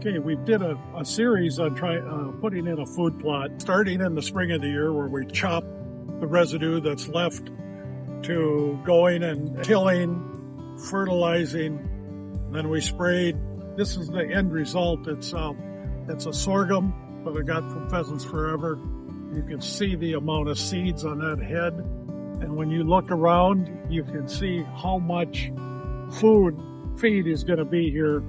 Okay, we did a series on putting in a food plot, starting in the spring of the year where we chop the residue that's left to going and tilling, fertilizing, then we sprayed. This is the end result. It's a sorghum that we got from Pheasants Forever. You can see the amount of seeds on that head. And when you look around, you can see how much feed is going to be here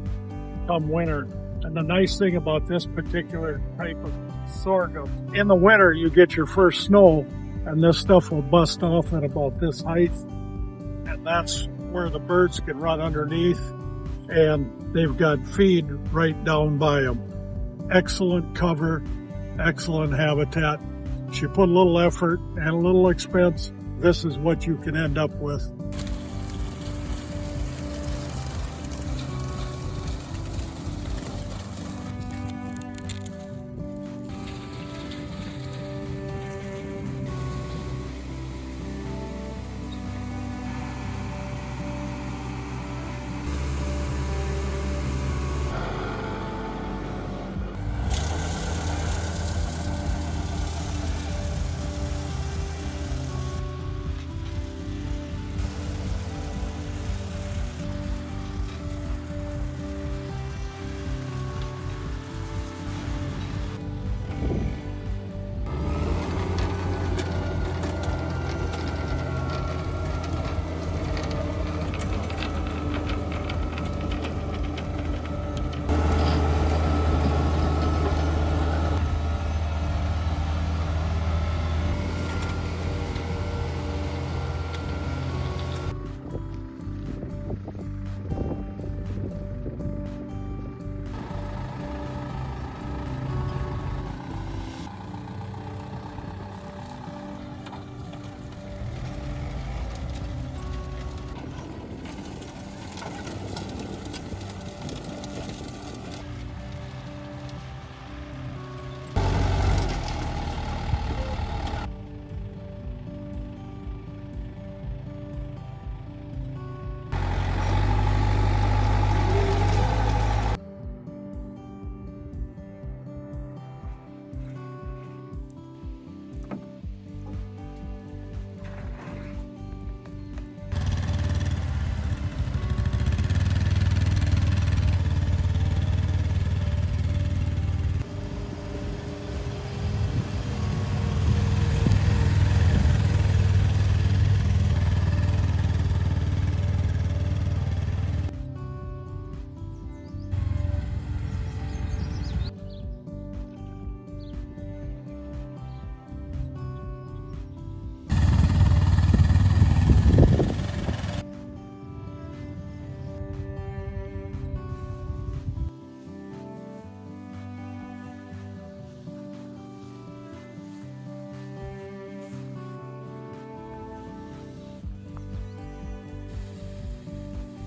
come winter. And the nice thing about this particular type of sorghum, in the winter you get your first snow and this stuff will bust off at about this height. And that's where the birds can run underneath, and they've got feed right down by them. Excellent cover, excellent habitat. If you put a little effort and a little expense, this is what you can end up with.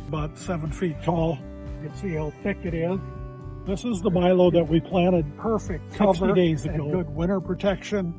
About 7 feet tall. You can see how thick it is. This is the Milo that we planted perfect 60 days ago. And good winter protection.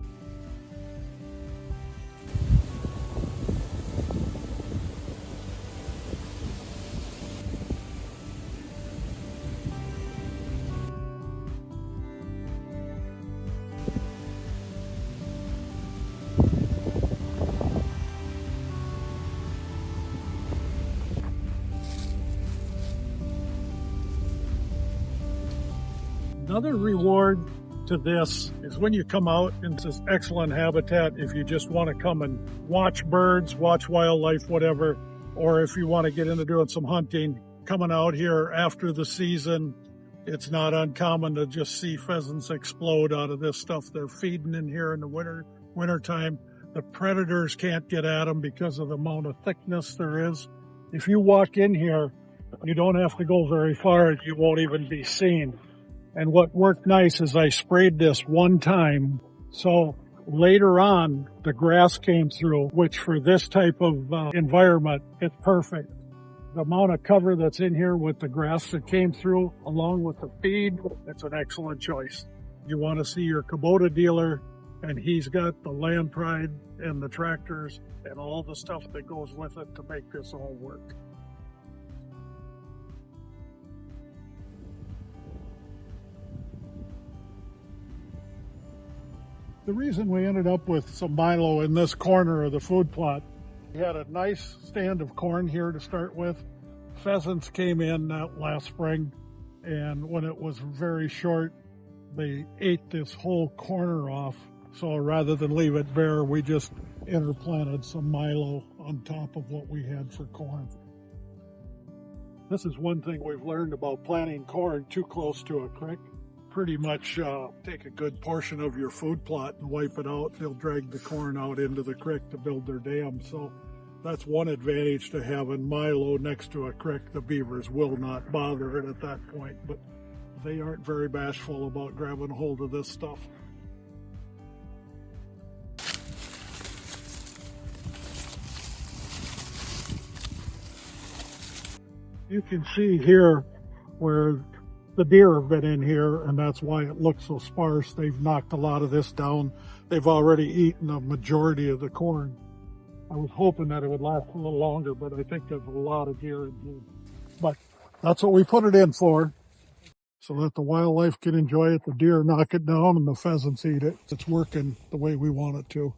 Another reward to this is when you come out into this excellent habitat, if you just want to come and watch birds, watch wildlife, whatever, or if you want to get into doing some hunting, coming out here after the season, it's not uncommon to just see pheasants explode out of this stuff. They're feeding in here in the winter time. The predators can't get at them because of the amount of thickness there is. If you walk in here, you don't have to go very far. You won't even be seen. And what worked nice is I sprayed this one time, so later on the grass came through, which for this type of environment, it's perfect. The amount of cover that's in here with the grass that came through, along with the feed, it's an excellent choice. You want to see your Kubota dealer, and he's got the land pride and the tractors and all the stuff that goes with it to make this all work. The reason we ended up with some Milo in this corner of the food plot, we had a nice stand of corn here to start with. Pheasants came in last spring, and when it was very short, they ate this whole corner off. So rather than leave it bare, we just interplanted some Milo on top of what we had for corn. This is one thing we've learned about planting corn too close to a creek. Pretty much take a good portion of your food plot and wipe it out. They'll drag the corn out into the creek to build their dam. So that's one advantage to having Milo next to a creek. The beavers will not bother it at that point, but they aren't very bashful about grabbing a hold of this stuff. You can see here where the deer have been in here, and that's why it looks so sparse. They've knocked a lot of this down. They've already eaten a majority of the corn. I was hoping that it would last a little longer, but I think there's a lot of deer in here. But that's what we put it in for, so that the wildlife can enjoy it. The deer knock it down and the pheasants eat it. It's working the way we want it to.